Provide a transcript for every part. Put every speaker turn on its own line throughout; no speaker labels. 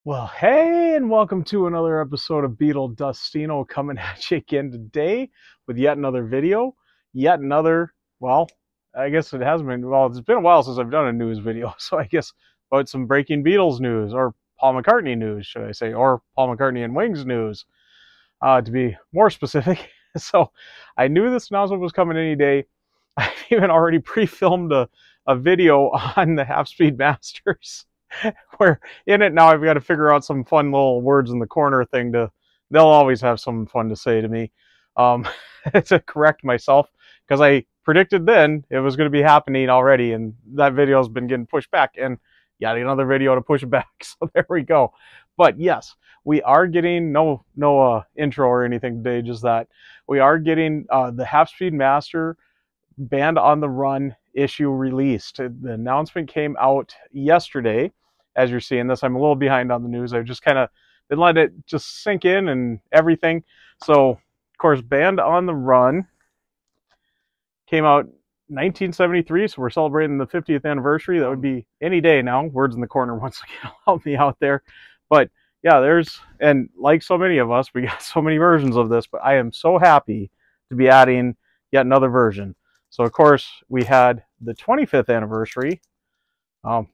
Well, hey, and welcome to another episode of Beetle Dustino coming at you again today with yet another video. Yet another, well, I guess it has been, well, it's been a while since I've done a news video, so I guess about some breaking Beatles news, or Paul McCartney news, should I say, or Paul McCartney and Wings news, to be more specific. So I knew this announcement was coming any day. I've even already pre-filmed a video on the Half-Speed Masters. Where in it now I've got to figure out some fun little words in the corner thing they'll always have some fun to say to me to correct myself, because I predicted then it was going to be happening already, and that video has been getting pushed back, and yet another video to push it back. So there we go. But yes, we are getting no intro or anything today, just that we are getting the Half-Speed Master Band on the Run issue released. The announcement came out yesterday. As you're seeing this, I'm a little behind on the news. I've just kind of been letting it just sink in and everything. So, of course, Band on the Run came out 1973, so we're celebrating the 50th anniversary. That would be any day now. Words in the corner once again, help me out there. But yeah, and like so many of us, we got so many versions of this, but I am so happy to be adding yet another version. So, of course, we had the 25th anniversary,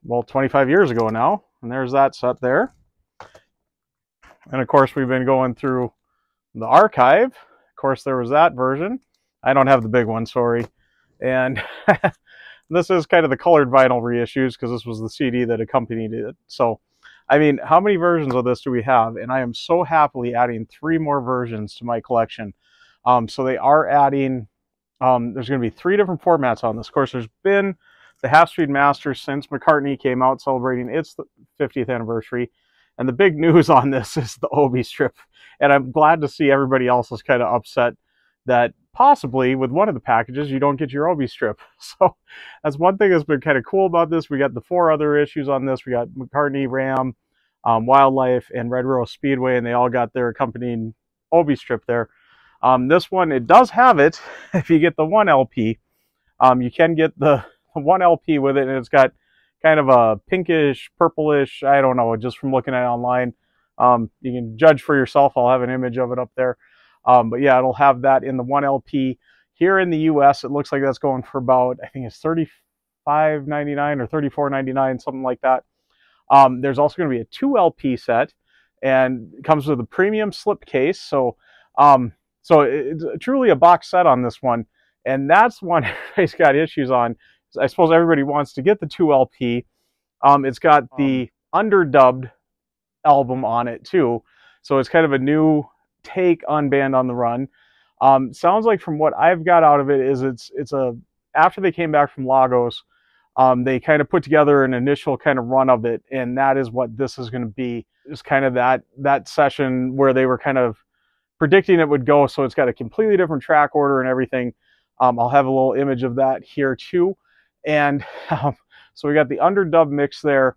well, 25 years ago now, and there's that set there. And, of course, we've been going through the archive. Of course, there was that version. I don't have the big one, sorry. And this is kind of the colored vinyl reissues, because this was the CD that accompanied it. So, I mean, how many versions of this do we have? And I am so happily adding 3 more versions to my collection. So they are adding... there's going to be 3 different formats on this. Of course, there's been the Half-Speed Master since McCartney came out celebrating its 50th anniversary. And the big news on this is the Obi strip. And I'm glad to see everybody else is kind of upset that possibly with one of the packages you don't get your Obi strip. So that's one thing that's been kind of cool about this. We got the 4 other issues on this. We got McCartney, Ram, Wildlife, and Red Rose Speedway, and they all got their accompanying Obi strip there. This one, it does have it. If you get the 1 LP, you can get the 1 LP with it, and it's got kind of a pinkish, purplish, I don't know, just from looking at it online. You can judge for yourself. I'll have an image of it up there. But yeah, it'll have that in the 1 LP. Here in the US, it looks like that's going for about, I think it's $35.99 or $34.99, something like that. There's also going to be a 2 LP set, and it comes with a premium slipcase. So it's truly a box set on this one, and that's one everybody's got issues on. I suppose everybody wants to get the 2 LP. It's got the Underdubbed album on it too, so it's kind of a new take on Band on the Run. Sounds like from what I've got out of it is after they came back from Lagos, they kind of put together an initial kind of run of it, and that is what this is going to be. It's kind of that session where they were kind of predicting it would go, so it's got a completely different track order and everything. I'll have a little image of that here too. And so we got the Underdubbed mix there.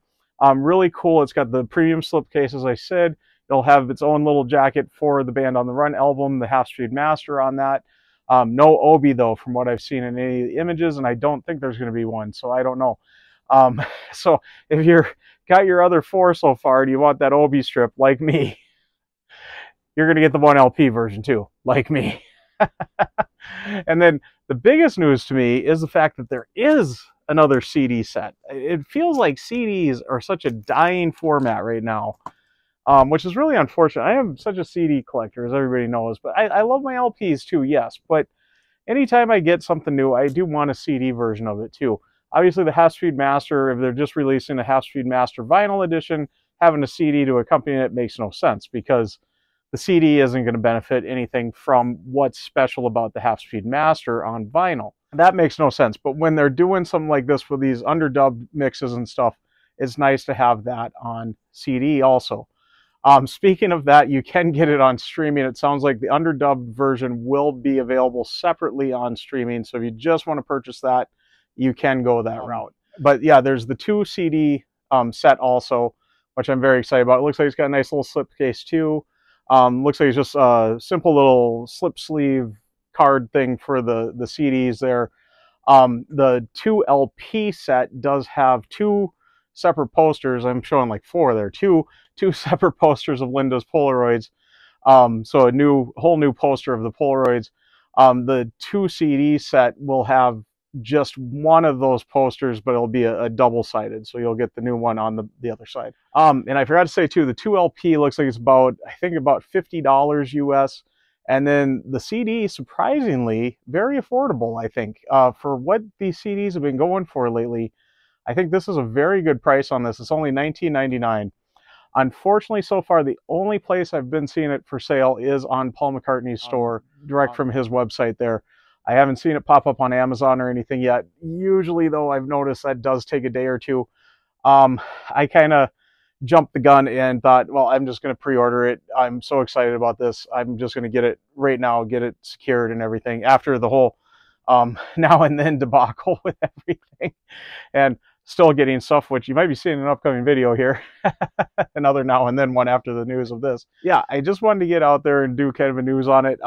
Really cool. It's got the premium slipcase, as I said. It'll have its own little jacket for the Band on the Run album, the Half-Speed Master on that. No Obi, though, from what I've seen in any of the images, and I don't think there's going to be one, so I don't know. So if you've got your other 4 so far, do you want that Obi strip like me? You're going to get the 1 LP version too, like me. And then the biggest news to me is the fact that there is another CD set. It feels like CDs are such a dying format right now, which is really unfortunate. I am such a CD collector, as everybody knows, but I love my LPs too, yes. But anytime I get something new, I do want a CD version of it too. Obviously, the Half-Speed Master, if they're just releasing a Half-Speed Master vinyl edition, having a CD to accompany it makes no sense, because the CD isn't going to benefit anything from what's special about the Half-Speed Master on vinyl. That makes no sense. But when they're doing something like this with these underdubbed mixes and stuff, it's nice to have that on CD also. Speaking of that, you can get it on streaming. It sounds like the underdubbed version will be available separately on streaming. So if you just want to purchase that, you can go that route. But yeah, there's the 2 CD set also, which I'm very excited about. It looks like it's got a nice little slipcase too. Looks like it's just a simple little slip sleeve card thing for the CDs there. The 2 LP set does have 2 separate posters. I'm showing like 4 there, two separate posters of Linda's Polaroids. So a whole new poster of the Polaroids. The 2 CD set will have just one of those posters, but it'll be a double-sided, so you'll get the new one on the other side. And I forgot to say too, the 2 LP looks like it's about, I think about $50 US, and then the CD, surprisingly, very affordable, I think. For what these CDs have been going for lately, I think this is a very good price on this. It's only $19.99. Unfortunately, so far, the only place I've been seeing it for sale is on Paul McCartney's store, direct from his website there. I haven't seen it pop up on Amazon or anything yet. Usually, though, I've noticed that does take a day or two. I kind of jumped the gun and thought, well, I'm just going to pre-order it. I'm so excited about this. I'm just going to get it right now, get it secured and everything after the whole now and then debacle with everything. And still getting stuff, which you might be seeing in an upcoming video here. Another now and then one after the news of this. Yeah, I just wanted to get out there and do kind of a news on it.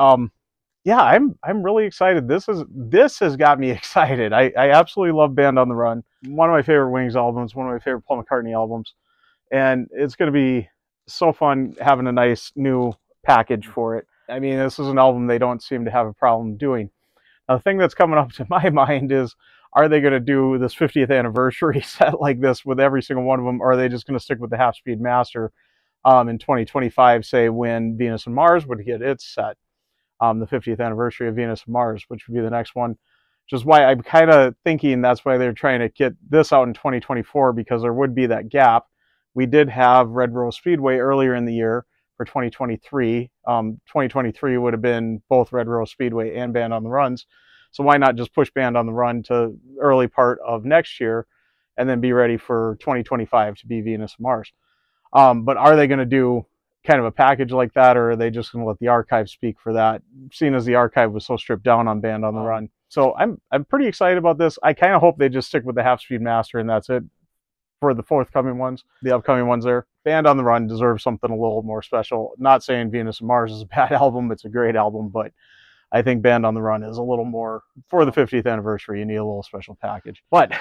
Yeah, I'm really excited. This has got me excited. I absolutely love Band on the Run. One of my favorite Wings albums, one of my favorite Paul McCartney albums. And it's going to be so fun having a nice new package for it. I mean, this is an album they don't seem to have a problem doing. Now, the thing that's coming up to my mind is, are they going to do this 50th anniversary set like this with every single one of them, or are they just going to stick with the half-speed master in 2025, say when Venus and Mars would get its set, the 50th anniversary of Venus and Mars, which would be the next one, which is why I'm kind of thinking that's why they're trying to get this out in 2024, because there would be that gap. We did have Red Rose Speedway earlier in the year for 2023. 2023 would have been both Red Rose Speedway and Band on the Runs. So why not just push Band on the Run to early part of next year and then be ready for 2025 to be Venus and Mars? But are they going to do kind of a package like that, or are they just going to let the archive speak for that, seeing as the archive was so stripped down on Band on the Run? So I'm pretty excited about this. I kind of hope they just stick with the half-speed master and that's it for the forthcoming ones, the upcoming ones there. Band on the Run deserves something a little more special. Not saying Venus and Mars is a bad album, it's a great album, but I think Band on the Run is a little more, for the 50th anniversary, you need a little special package. But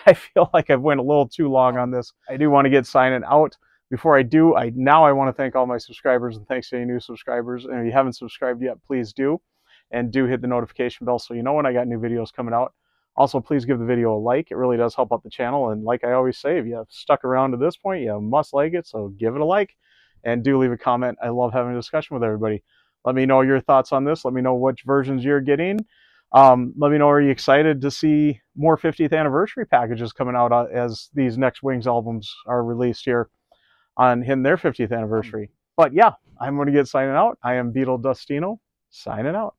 I feel like I've went a little too long on this. I do want to get signing out. Before I do, I want to thank all my subscribers, and thanks to any new subscribers. And if you haven't subscribed yet, please do. And do hit the notification bell so you know when I got new videos coming out. Also, please give the video a like. It really does help out the channel. And like I always say, if you have stuck around to this point, you must like it. So give it a like and do leave a comment. I love having a discussion with everybody. Let me know your thoughts on this. Let me know which versions you're getting. Let me know, are you excited to see more 50th anniversary packages coming out as these next Wings albums are released here on hitting their 50th anniversary. But yeah, I'm going to get signing out. I am Beetle Dustino, signing out.